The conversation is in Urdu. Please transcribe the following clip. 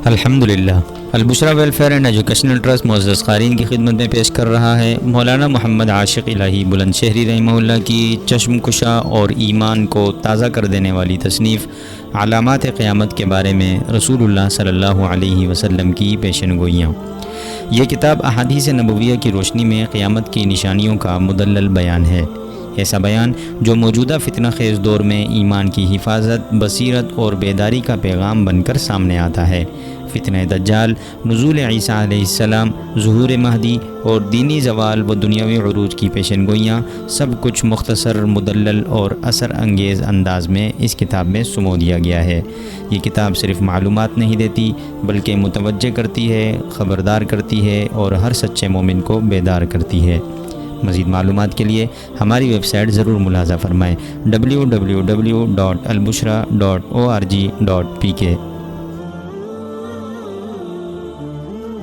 الحمدللہ البشریٰ ویلفیئر اینڈ ایجوکیشنل ٹرسٹ معزز قارئین کی خدمت میں پیش کر رہا ہے مولانا محمد عاشق الہی بلند شہری رحمہ اللہ کی چشم کشا اور ایمان کو تازہ کر دینے والی تصنیف علامات قیامت کے بارے میں رسول اللہ صلی اللہ علیہ وسلم کی پیشن گوئیاں۔ یہ کتاب احادیث نبویہ کی روشنی میں قیامت کی نشانیوں کا مدلل بیان ہے، ایسا بیان جو موجودہ فتنہ خیز دور میں ایمان کی حفاظت، بصیرت اور بیداری کا پیغام بن کر سامنے آتا ہے۔ فتنہ دجال، نزول عیسیٰ علیہ السلام، ظہور مہدی اور دینی زوال و دنیاوی عروج کی پیشن گوئیاں، سب کچھ مختصر، مدلل اور اثر انگیز انداز میں اس کتاب میں سمو دیا گیا ہے۔ یہ کتاب صرف معلومات نہیں دیتی بلکہ متوجہ کرتی ہے، خبردار کرتی ہے اور ہر سچے مومن کو بیدار کرتی ہے۔ مزید معلومات کے لیے ہماری ویب سائٹ ضرور ملاحظہ فرمائیں www.albusra.org.pk